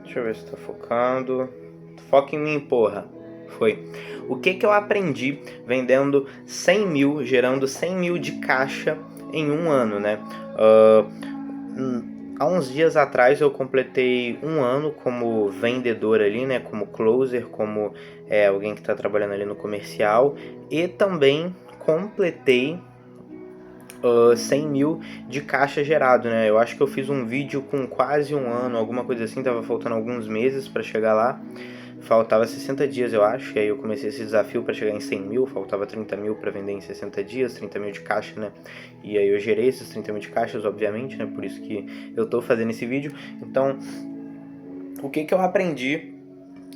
Deixa eu ver se tá focando. Foca em mim, porra. Foi. O que eu aprendi vendendo 100 mil, gerando 100 mil de caixa em um ano, né? Há uns dias atrás eu completei um ano como vendedor ali, né? Como closer, como alguém que está trabalhando ali no comercial. E também completei 100 mil de caixa gerado, né? Eu acho que eu fiz um vídeo com quase um ano, alguma coisa assim, tava faltando alguns meses para chegar lá. Faltava 60 dias, eu acho, e aí eu comecei esse desafio para chegar em 100 mil, faltava 30 mil para vender em 60 dias, 30 mil de caixa, né? E aí eu gerei esses 30 mil de caixas, obviamente, né? Por isso que eu tô fazendo esse vídeo. Então, o que eu aprendi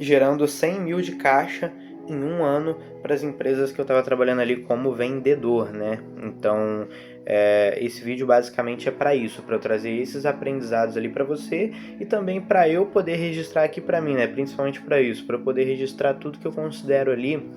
gerando 100 mil de caixa em um ano para as empresas que eu estava trabalhando ali como vendedor, né? Então, esse vídeo basicamente é para isso, para eu trazer esses aprendizados ali para você e também para eu poder registrar aqui para mim, né? Principalmente para isso, para eu poder registrar tudo que eu considero ali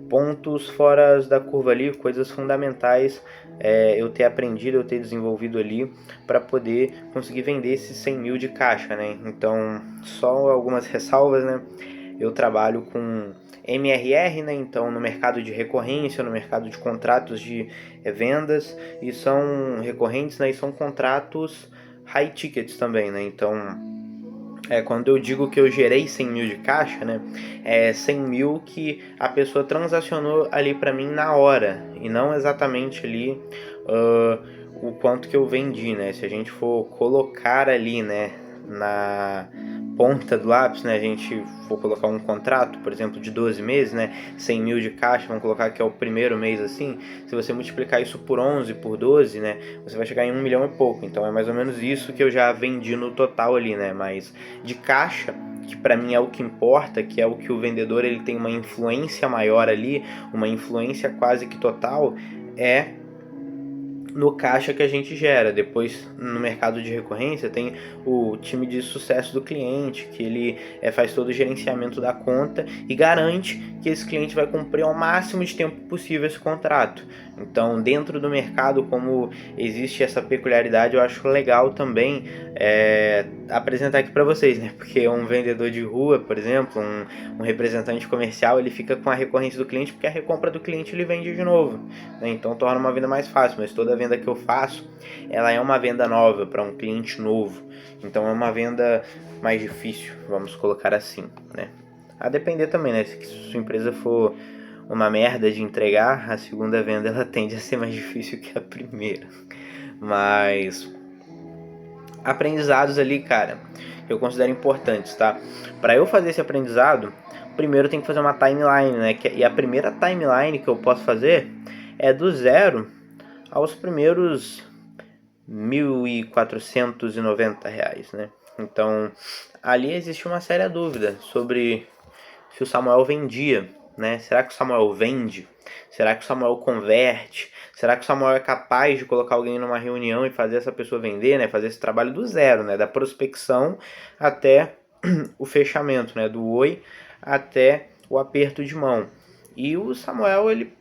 pontos fora da curva ali, coisas fundamentais eu ter aprendido, eu ter desenvolvido ali para poder conseguir vender esses 100 mil de caixa, né? Então, só algumas ressalvas, né? Eu trabalho com MRR, né? Então, no mercado de recorrência, no mercado de contratos de vendas, e são recorrentes, né? E são contratos high tickets também, né? Então, quando eu digo que eu gerei 100 mil de caixa, né? É 100 mil que a pessoa transacionou ali para mim na hora, e não exatamente ali o quanto que eu vendi, né? Se a gente for colocar ali, né, na ponta do lápis, né, a gente for colocar um contrato, por exemplo, de 12 meses, né, 100 mil de caixa, vamos colocar que é o primeiro mês assim, se você multiplicar isso por 11, por 12, né, você vai chegar em 1 milhão e pouco, então é mais ou menos isso que eu já vendi no total ali, né, mas de caixa, que para mim é o que importa, que é o que o vendedor ele tem uma influência maior ali, uma influência quase que total, é no caixa que a gente gera. Depois, no mercado de recorrência, tem o time de sucesso do cliente, que ele faz todo o gerenciamento da conta e garante que esse cliente vai cumprir ao máximo de tempo possível esse contrato. Então, dentro do mercado, como existe essa peculiaridade, eu acho legal também apresentar aqui para vocês, né? Porque um vendedor de rua, por exemplo, um representante comercial, ele fica com a recorrência do cliente, porque a recompra do cliente ele vende de novo, né? Então torna uma venda mais fácil, mas toda venda que eu faço, ela é uma venda nova para um cliente novo, então é uma venda mais difícil, vamos colocar assim, né? A depender também, né? Se sua empresa for uma merda de entregar, a segunda venda ela tende a ser mais difícil que a primeira. Mas aprendizados ali, cara, eu considero importantes, tá? Para eu fazer esse aprendizado, primeiro eu tenho que fazer uma timeline, né? E a primeira timeline que eu posso fazer é do zero aos primeiros R$ 1.490, né? Então, ali existe uma séria dúvida sobre se o Samuel vendia, né? Será que o Samuel vende? Será que o Samuel converte? Será que o Samuel é capaz de colocar alguém numa reunião e fazer essa pessoa vender, né? Fazer esse trabalho do zero, né? Da prospecção até o fechamento, né? Do oi até o aperto de mão. E o Samuel, ele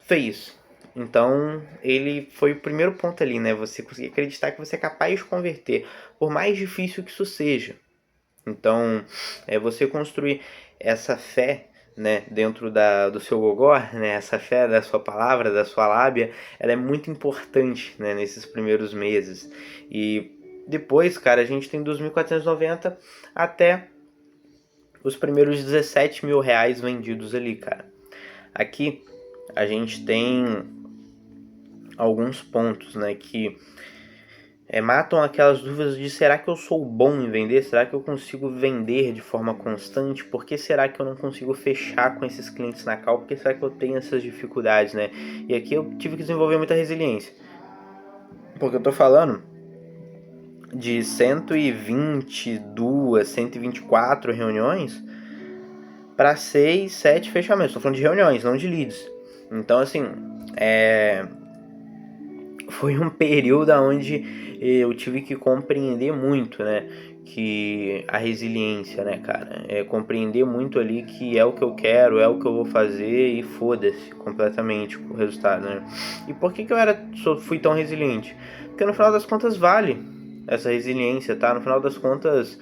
fez. Então, ele foi o primeiro ponto ali, né? Você conseguir acreditar que você é capaz de converter, por mais difícil que isso seja. Então, você construir essa fé, né, dentro do seu gogó, né, essa fé da sua palavra, da sua lábia, ela é muito importante, né, nesses primeiros meses. E depois, cara, a gente tem 2.490 até os primeiros 17 mil reais vendidos ali, cara. Aqui a gente tem alguns pontos, né, que matam aquelas dúvidas de será que eu sou bom em vender? Será que eu consigo vender de forma constante? Por que será que eu não consigo fechar com esses clientes na cal? Por que será que eu tenho essas dificuldades, né? E aqui eu tive que desenvolver muita resiliência. Porque eu tô falando de 122, 124 reuniões para 6, 7 fechamentos. Tô falando de reuniões, não de leads. Então, assim, foi um período onde eu tive que compreender muito, né? Que a resiliência, né, cara? Compreender muito ali que é o que eu quero, é o que eu vou fazer e foda-se completamente com o resultado, né? E por que eu fui tão resiliente? Porque no final das contas vale. essa resiliência, tá? No final das contas,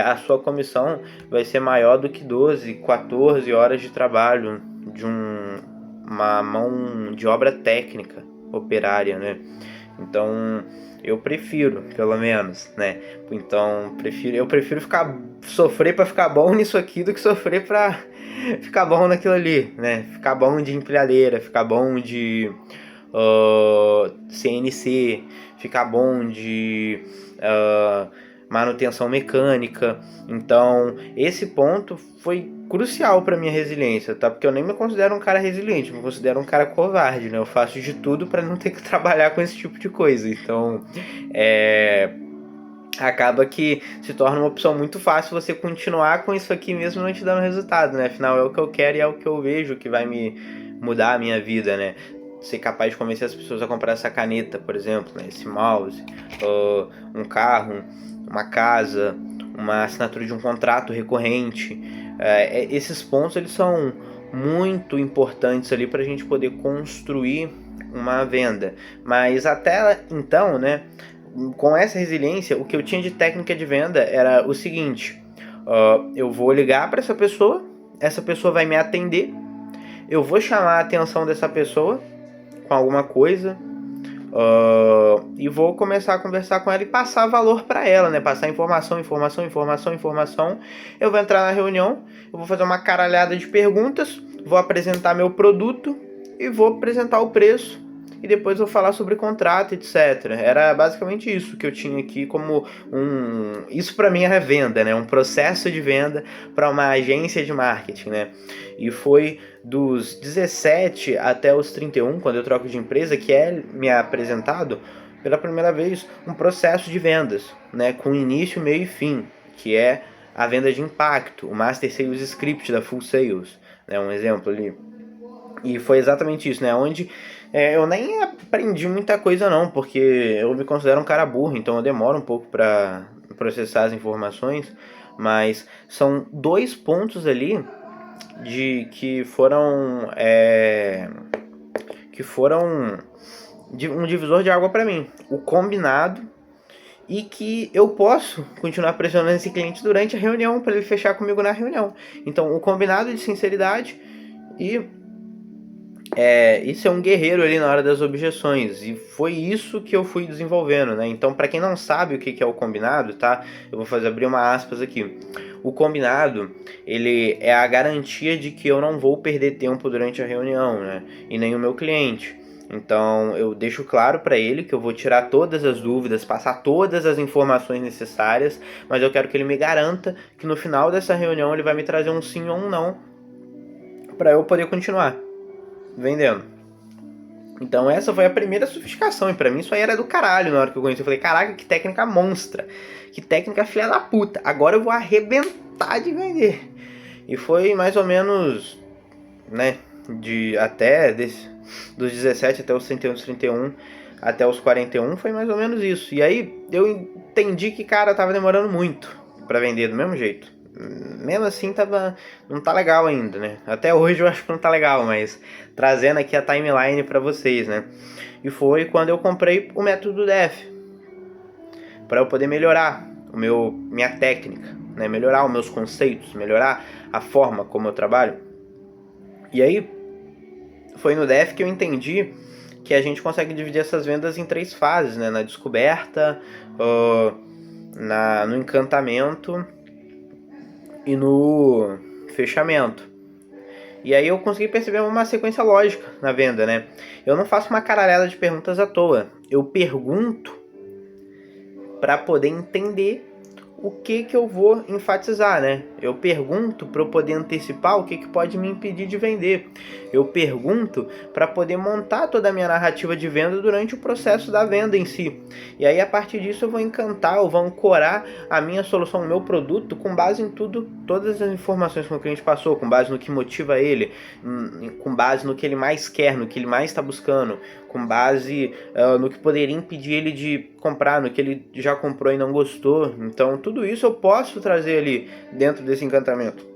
a sua comissão vai ser maior do que 12, 14 horas de trabalho de uma mão de obra técnica, operária, né? Então, eu prefiro, pelo menos, né? Então, eu prefiro sofrer para ficar bom nisso aqui do que sofrer para ficar bom naquilo ali, né? Ficar bom de empilhadeira, ficar bom de CNC, ficar bom de manutenção mecânica. Então, esse ponto foi crucial para minha resiliência, tá? Porque eu nem me considero um cara resiliente, eu me considero um cara covarde, né? Eu faço de tudo para não ter que trabalhar com esse tipo de coisa. Então, acaba que se torna uma opção muito fácil você continuar com isso aqui mesmo não te dando resultado, né? Afinal, é o que eu quero e é o que eu vejo que vai me mudar a minha vida, né? Ser capaz de convencer as pessoas a comprar essa caneta, por exemplo, né? Esse mouse, um carro, uma casa, uma assinatura de um contrato recorrente. Esses pontos eles são muito importantes ali para a gente poder construir uma venda. Mas até então, né? Com essa resiliência, o que eu tinha de técnica de venda era o seguinte: eu vou ligar para essa pessoa vai me atender, eu vou chamar a atenção dessa pessoa com alguma coisa e vou começar a conversar com ela e passar valor para ela, né? Passar informação. Eu vou entrar na reunião, eu vou fazer uma caralhada de perguntas, vou apresentar meu produto e vou apresentar o preço. E depois eu vou falar sobre contrato, etc. Era basicamente isso que eu tinha aqui como isso para mim era venda, né? Um processo de venda para uma agência de marketing, né? E foi dos 17 até os 31, quando eu troco de empresa, que é me apresentado pela primeira vez um processo de vendas, né? Com início, meio e fim, que é a venda de impacto, o Master Sales Script da Full Sales, né? Um exemplo ali. E foi exatamente isso, né? Onde eu nem aprendi muita coisa não, porque eu me considero um cara burro, então eu demoro um pouco para processar as informações, mas são 2 pontos ali que foram um divisor de água para mim. O combinado e que eu posso continuar pressionando esse cliente durante a reunião para ele fechar comigo na reunião. Então, o combinado de sinceridade e isso é um guerreiro ali na hora das objeções, e foi isso que eu fui desenvolvendo, né? Então, para quem não sabe o que é o combinado, tá? Eu vou abrir uma aspas aqui. O combinado, ele é a garantia de que eu não vou perder tempo durante a reunião, né? E nem o meu cliente. Então, eu deixo claro para ele que eu vou tirar todas as dúvidas, passar todas as informações necessárias, mas eu quero que ele me garanta que no final dessa reunião ele vai me trazer um sim ou um não para eu poder continuar vendendo. Então essa foi a primeira sofisticação, e pra mim isso aí era do caralho na hora que eu conheci. Eu falei, caraca, que técnica monstra, que técnica filha da puta, agora eu vou arrebentar de vender. E foi mais ou menos, né, dos 17 até os 31 até os 41, foi mais ou menos isso. E aí eu entendi que, cara, tava demorando muito pra vender do mesmo jeito. Mesmo assim não tá legal ainda, né? Até hoje eu acho que não tá legal, mas trazendo aqui a timeline para vocês, né? E foi quando eu comprei o método DEF, para eu poder melhorar minha técnica, né? Melhorar os meus conceitos, melhorar a forma como eu trabalho. E aí foi no DEF que eu entendi que a gente consegue dividir essas vendas em 3 fases, né? Na descoberta, no encantamento e no fechamento. E aí eu consegui perceber uma sequência lógica na venda, né? Eu não faço uma caralhada de perguntas à toa. Eu pergunto para poder entender o que eu vou enfatizar, né? Eu pergunto para eu poder antecipar o que pode me impedir de vender. Eu pergunto para poder montar toda a minha narrativa de venda durante o processo da venda em si. E aí, a partir disso, eu vou vou ancorar a minha solução, o meu produto, com base em todas as informações que o cliente passou, com base no que motiva ele, com base no que ele mais quer, no que ele mais está buscando, com base no que poderia impedir ele de comprar, no que ele já comprou e não gostou. Então, tudo isso eu posso trazer ali dentro desse encantamento.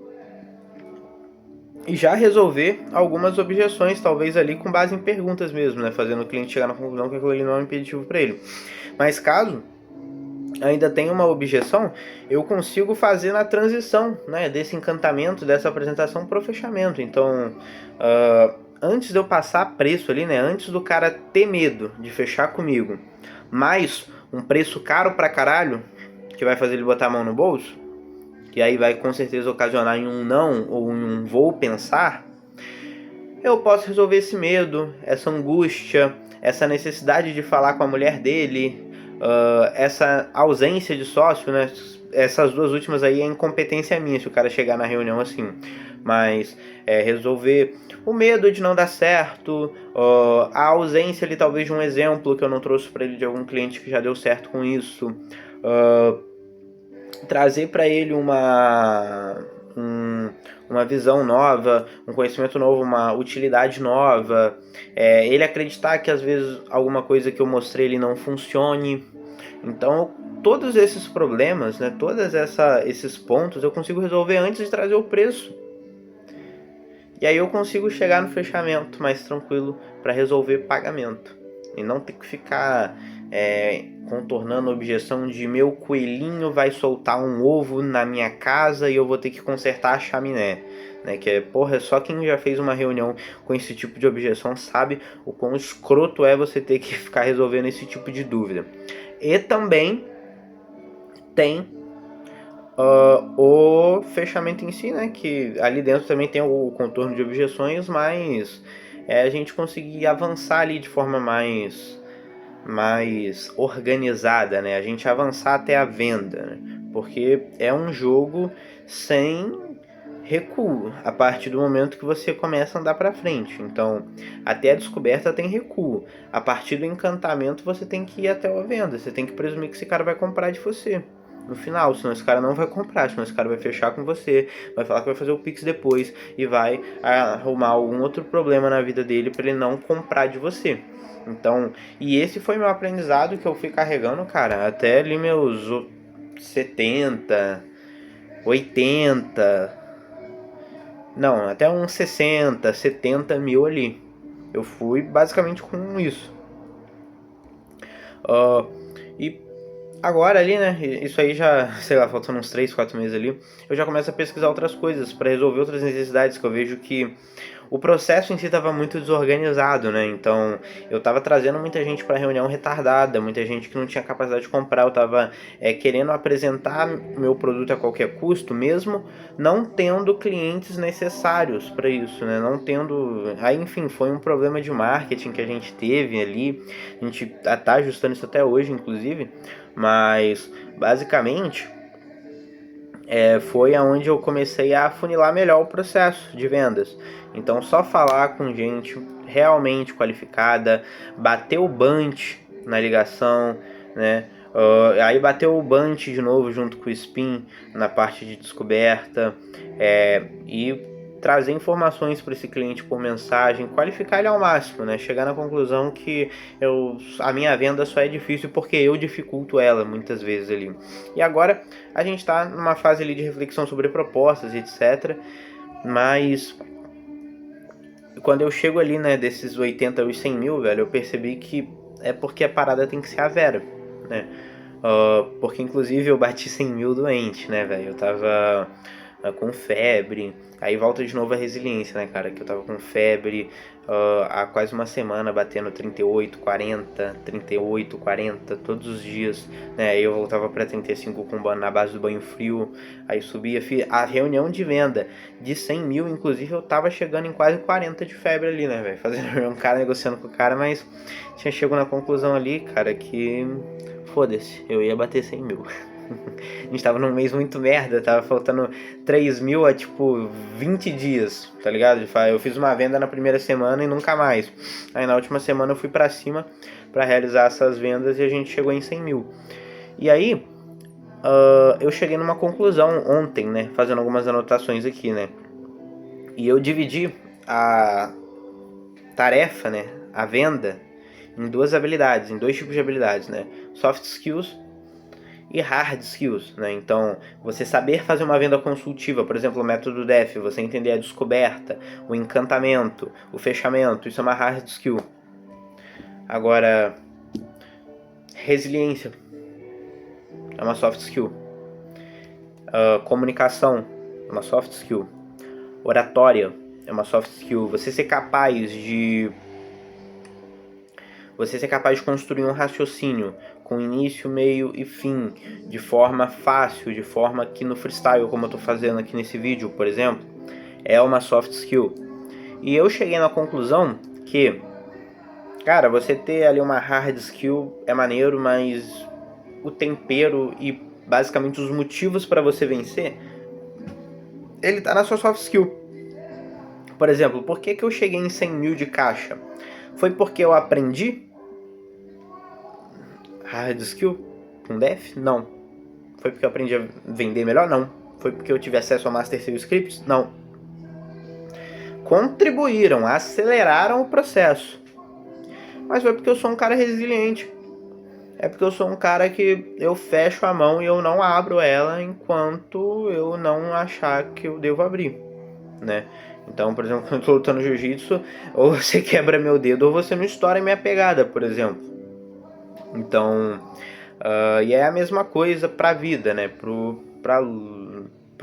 E já resolver algumas objeções, talvez ali com base em perguntas mesmo, né? Fazendo o cliente chegar na conclusão que aquilo ali não é um impeditivo para ele. Mas caso ainda tem uma objeção, eu consigo fazer na transição, né, desse encantamento, dessa apresentação pro fechamento. Então, antes de eu passar preço ali, né, antes do cara ter medo de fechar comigo, mais um preço caro pra caralho, que vai fazer ele botar a mão no bolso, que aí vai com certeza ocasionar em um não ou em um vou pensar, eu posso resolver esse medo, essa angústia, essa necessidade de falar com a mulher dele, essa ausência de sócio, né? Essas duas últimas aí é incompetência minha se o cara chegar na reunião assim. Mas resolver o medo de não dar certo, a ausência ali talvez de um exemplo que eu não trouxe para ele de algum cliente que já deu certo com isso, trazer para ele uma visão nova, um conhecimento novo, uma utilidade nova, ele acreditar que às vezes alguma coisa que eu mostrei ele não funcione. Então, todos esses problemas, né, todos esses pontos eu consigo resolver antes de trazer o preço. E aí eu consigo chegar no fechamento mais tranquilo para resolver pagamento. E não ter que ficar contornando a objeção de meu coelhinho vai soltar um ovo na minha casa e eu vou ter que consertar a chaminé. Né? Que só quem já fez uma reunião com esse tipo de objeção sabe o quão escroto é você ter que ficar resolvendo esse tipo de dúvida. E também tem o fechamento em si, né? Que ali dentro também tem o contorno de objeções, mas a gente conseguir avançar ali de forma mais organizada, né? A gente avançar até a venda, né? Porque é um jogo sem recuo a partir do momento que você começa a andar para frente. Então, até a descoberta tem recuo. A partir do encantamento você tem que ir até a venda. Você tem que presumir que esse cara vai comprar de você no final, senão esse cara não vai comprar, senão esse cara vai fechar com você, vai falar que vai fazer o Pix depois e vai arrumar algum outro problema na vida dele para ele não comprar de você. Então, e esse foi meu aprendizado que eu fui carregando, cara, até ali meus 70, 80, não, até uns 60, 70 mil ali. Eu fui basicamente com isso. E agora ali, né, isso aí já, sei lá, faltando uns 3, 4 meses ali, eu já começo a pesquisar outras coisas para resolver outras necessidades que eu vejo que o processo em si estava muito desorganizado, né? Então eu estava trazendo muita gente para reunião retardada, muita gente que não tinha capacidade de comprar. Eu estava querendo apresentar meu produto a qualquer custo, mesmo não tendo clientes necessários para isso, né? Não tendo. Aí, enfim, foi um problema de marketing que a gente teve ali. A gente tá ajustando isso até hoje, inclusive. Mas basicamente foi aonde eu comecei a afunilar melhor o processo de vendas. Então, só falar com gente realmente qualificada, bater o bunch na ligação, né? Aí bater o bunch de novo junto com o spin na parte de descoberta e trazer informações para esse cliente por mensagem, qualificar ele ao máximo, né? Chegar na conclusão que a minha venda só é difícil porque eu dificulto ela muitas vezes ali. E agora a gente está numa fase ali de reflexão sobre propostas e etc. Mas quando eu chego ali, né, desses 80 aos 100 mil, velho, eu percebi que é porque a parada tem que ser a vera, né? Porque inclusive eu bati 100 mil doente, né, velho? Eu tava com febre, aí volta de novo a resiliência, né, cara? Que eu tava com febre há quase uma semana, batendo 38, 40, 38, 40 todos os dias, né? Aí eu voltava pra 35 na base do banho frio, aí subia. A reunião de venda de 100 mil, inclusive, eu tava chegando em quase 40 de febre ali, né, velho? Fazendo um cara, negociando com o cara, mas tinha chegado na conclusão ali, cara, que foda-se, eu ia bater 100 mil. A gente tava num mês muito merda, tava faltando 3 mil a tipo 20 dias, tá ligado? Eu fiz uma venda na primeira semana e nunca mais. Aí na última semana eu fui pra cima pra realizar essas vendas e a gente chegou em 100 mil. E aí, eu cheguei numa conclusão ontem, né? Fazendo algumas anotações aqui, né? E eu dividi a tarefa, né? A venda em duas habilidades, em dois tipos de habilidades, né? Soft skills e hard skills, né? Então, você saber fazer uma venda consultiva, por exemplo, o método DEF, você entender a descoberta, o encantamento, o fechamento, isso é uma hard skill. Agora, resiliência. é uma soft skill. Comunicação é uma soft skill. Oratória é uma soft skill. Você ser capaz de construir um raciocínio com início, meio e fim, de forma fácil, de forma que no freestyle, como eu tô fazendo aqui nesse vídeo, por exemplo, é uma soft skill. E eu cheguei na conclusão que, cara, você ter ali uma hard skill é maneiro, mas o tempero e basicamente os motivos para você vencer, ele tá na sua soft skill. Por exemplo, por que eu cheguei em 100 mil de caixa? Foi porque eu aprendi hard skill com Def? Não. Foi porque eu aprendi a vender melhor? Não. Foi porque eu tive acesso a Master Sales Scripts? Não. Contribuíram, aceleraram o processo. Mas foi porque eu sou um cara resiliente. É porque eu sou um cara que eu fecho a mão e eu não abro ela enquanto eu não achar que eu devo abrir, né? Então, por exemplo, quando eu tô lutando jiu-jitsu, ou você quebra meu dedo ou você não estoura minha pegada, por exemplo. Então, e é a mesma coisa pra vida, né? Pro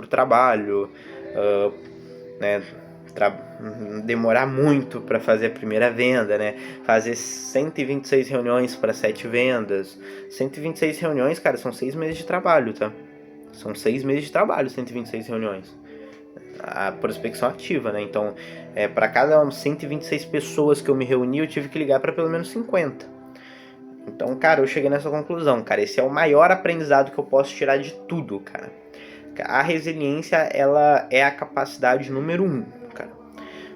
trabalho, né? Demorar muito para fazer a primeira venda, né? Fazer 126 reuniões para 7 vendas. 126 reuniões, cara, são 6 meses de trabalho, tá? São 6 meses de trabalho, 126 reuniões. A prospecção ativa, né? Então, para cada 126 pessoas que eu me reuni, eu tive que ligar para pelo menos 50. Então, cara, eu cheguei nessa conclusão, cara. Esse é o maior aprendizado que eu posso tirar de tudo, cara. A resiliência, ela é a capacidade número 1, cara.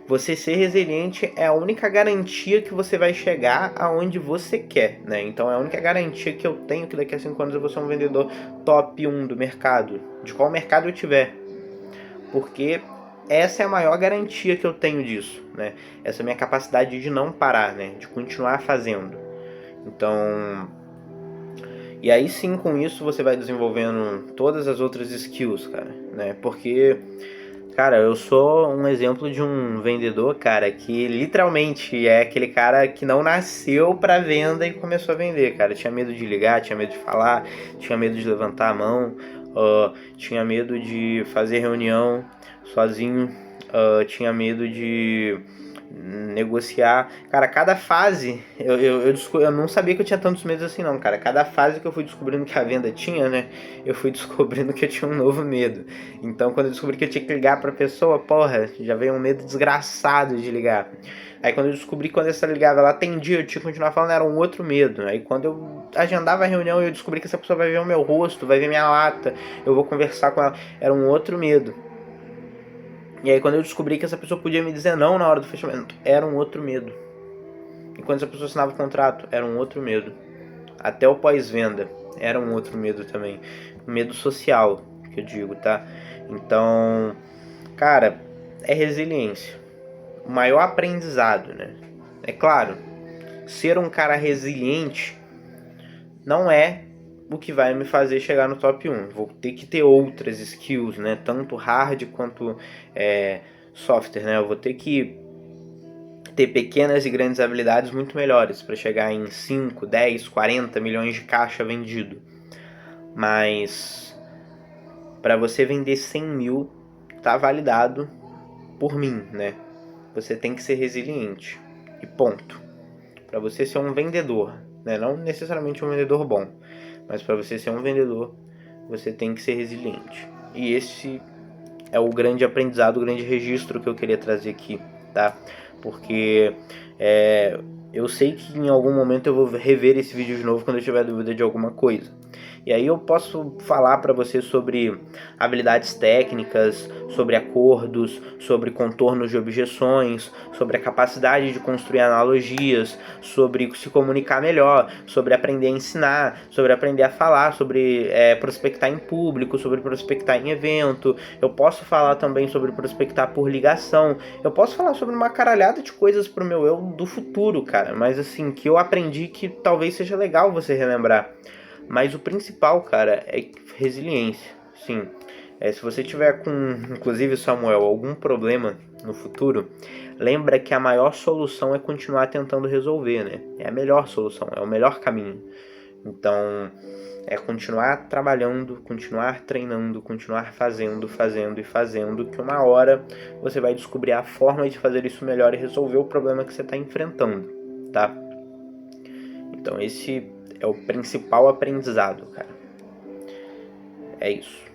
Você ser resiliente é a única garantia que você vai chegar aonde você quer, né? Então é a única garantia que eu tenho que daqui a 5 anos eu vou ser um vendedor top 1 do mercado, de qual mercado eu tiver. Porque essa é a maior garantia que eu tenho disso, né? Essa é a minha capacidade de não parar, né? De continuar fazendo. Então, e aí sim, com isso você vai desenvolvendo todas as outras skills, cara, né? Porque, cara, eu sou um exemplo de um vendedor, cara, que literalmente é aquele cara que não nasceu pra venda e começou a vender, cara. Tinha medo de ligar, tinha medo de falar, tinha medo de levantar a mão, tinha medo de fazer reunião sozinho, tinha medo de negociar. Cara, cada fase, eu não sabia que eu tinha tantos medos assim não, cara. Cada fase que eu fui descobrindo que a venda tinha, né, eu fui descobrindo que eu tinha um novo medo. Então quando eu descobri que eu tinha que ligar pra pessoa, porra, já veio um medo desgraçado de ligar. Aí quando eu descobri que quando essa ligava ela atendia, eu tinha que continuar falando, era um outro medo. Aí quando eu agendava a reunião e eu descobri que essa pessoa vai ver o meu rosto, vai ver minha lata, eu vou conversar com ela, era um outro medo. E aí quando eu descobri que essa pessoa podia me dizer não na hora do fechamento, era um outro medo. E quando essa pessoa assinava o contrato, era um outro medo. Até o pós-venda, era um outro medo também. Medo social, que eu digo, tá? Então, cara, é resiliência. O maior aprendizado, né? É claro, ser um cara resiliente não é o que vai me fazer chegar no top 1. Vou ter que ter outras skills, né? Tanto hard quanto software, né? Eu vou ter que ter pequenas e grandes habilidades muito melhores para chegar em 5, 10, 40 milhões de caixa vendido. Mas para você vender 100 mil, tá validado por mim, né? Você tem que ser resiliente. E ponto. Para você ser um vendedor, né? Não necessariamente um vendedor bom, mas para você ser um vendedor, você tem que ser resiliente. E esse é o grande aprendizado, o grande registro que eu queria trazer aqui, tá? Porque eu sei que em algum momento eu vou rever esse vídeo de novo quando eu tiver dúvida de alguma coisa. E aí eu posso falar para você sobre habilidades técnicas, sobre acordos, sobre contornos de objeções, sobre a capacidade de construir analogias, sobre se comunicar melhor, sobre aprender a ensinar, sobre aprender a falar, sobre prospectar em público, sobre prospectar em evento. Eu posso falar também sobre prospectar por ligação. Eu posso falar sobre uma caralhada de coisas pro meu eu do futuro, cara. Mas assim, que eu aprendi que talvez seja legal você relembrar. Mas o principal, cara, é resiliência. Sim. Se você tiver com, inclusive, Samuel, algum problema no futuro, lembra que a maior solução é continuar tentando resolver, né? É a melhor solução, é o melhor caminho. Então, É continuar trabalhando, continuar treinando, continuar fazendo, que uma hora você vai descobrir a forma de fazer isso melhor e resolver o problema que você está enfrentando, tá? Então esse é o principal aprendizado, cara. É isso.